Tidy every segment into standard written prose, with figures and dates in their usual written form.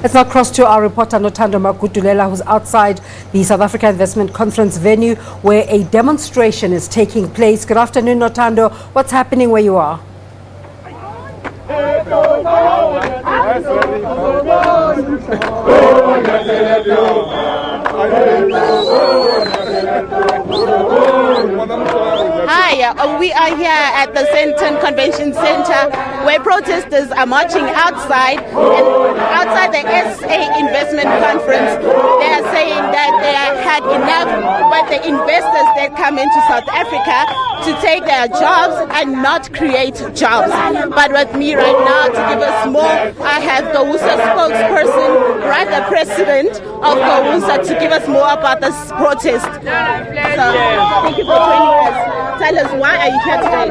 Let's now cross to our reporter Nothando Magudulela, who's outside the South Africa Investment Conference venue where a demonstration is taking place. Good afternoon, Nothando. What's happening where you are? Hi, we are here at the Sandton Convention Center where protesters are marching outside, and outside the SA Investment Conference. They are saying that they had enough with the investors that come into South Africa to take their jobs and not create jobs. But with me right now to give us more, I have GOWUSA spokesperson, the president of GOWUSA, to give us more about this protest. So, thank you for joining us. Tell us, why are you here today?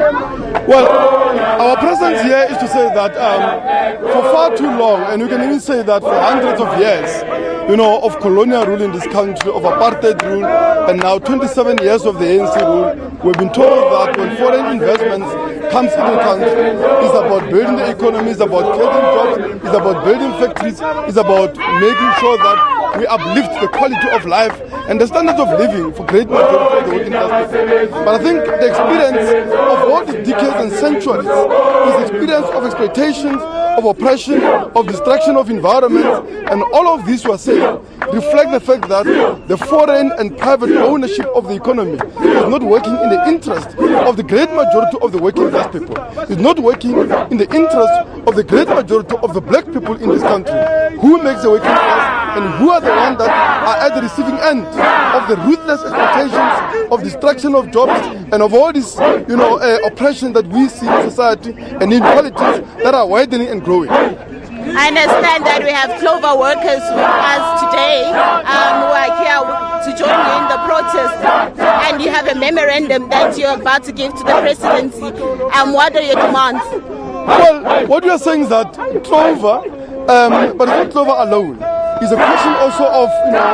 Well, our presence here is to say that for far too long, and we can even say that for hundreds of years, of colonial rule in this country, of apartheid rule, and now 27 years of the ANC rule, we've been told that when foreign investments comes into the country, it's about building the economy, it's about creating jobs, it's about building factories, it's about making sure that we uplift the quality of life and the standards of living for great majority of the working class people. But I think the experience of all these decades and centuries is the experience of exploitation, of oppression, of destruction of environment, and all of this, we are saying, reflect the fact that the foreign and private ownership of the economy is not working in the interest of the great majority of the working class people. It's not working in the interest of the great majority of the black people in this country, who makes the working class and who are the ones that are at the receiving end of the ruthless exploitations, of destruction of jobs, and of all this, oppression that we see in society and inequalities that are widening and growing. I understand that we have clover workers with us today who are here to join you in the protest, and you have a memorandum that you're about to give to the presidency. What are your demands? Well, what we are saying is that clover, but it's not clover alone. It's a question also of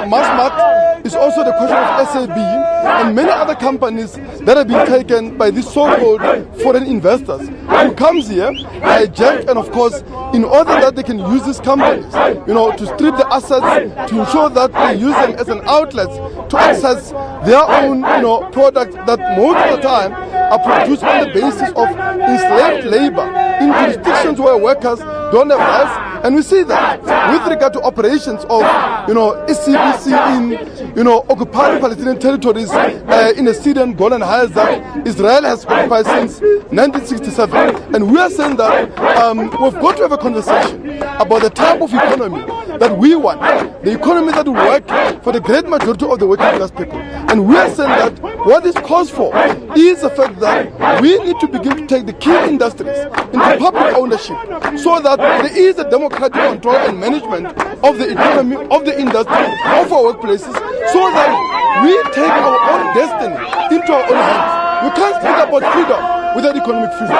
Massmart. It's also the question of SAB and many other companies that have been taken by these so-called foreign investors who comes here, hijack, and of course, in order that they can use these companies, to strip the assets, to ensure that they use them as an outlet to access their own, products that most of the time are produced on the basis of enslaved labor in jurisdictions where workers don't have rights. And we see that with regard to operations of, SABC in, occupied Palestinian territories in the Syrian Golan Heights that Israel has occupied since 1967. And we are saying that we've got to have a conversation about the type of economy that we want, the economy that will work for the great majority of the working class people. And we are saying that what this calls for is the fact that we need to begin to take the key industries into public ownership so that there is a democratic control and management of the economy, of the industry, of our workplaces, so that we take our own destiny into our own hands. We can't speak about freedom without economic freedom.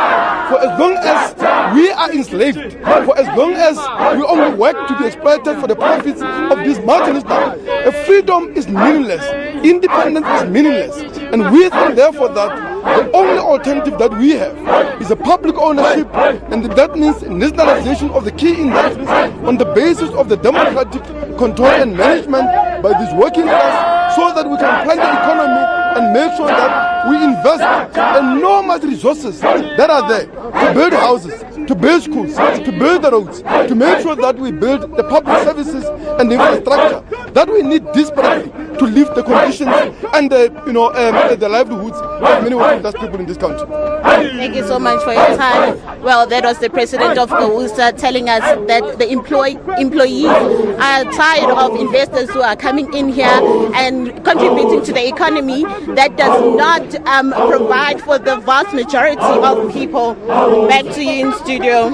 For as long as we are enslaved, for as long as we only work to be exploited for the profits of this multinational, freedom is meaningless, independence is meaningless. And we think therefore that the only alternative that we have is a public ownership, and that means nationalization of the key industries on the basis of the democratic control and management by this working class, so that we can plan the economy and make sure that we invest enormous resources that are there to build houses, to build schools, to build the roads, to make sure that we build the public services and the infrastructure that we need desperately to live the conditions and the livelihoods of many working class people in this country. Thank you so much for your time. Well, that was the president of GOWUSA telling us that the employees are tired of investors who are coming in here and contributing to the economy that does not provide for the vast majority of people. Back to you in studio.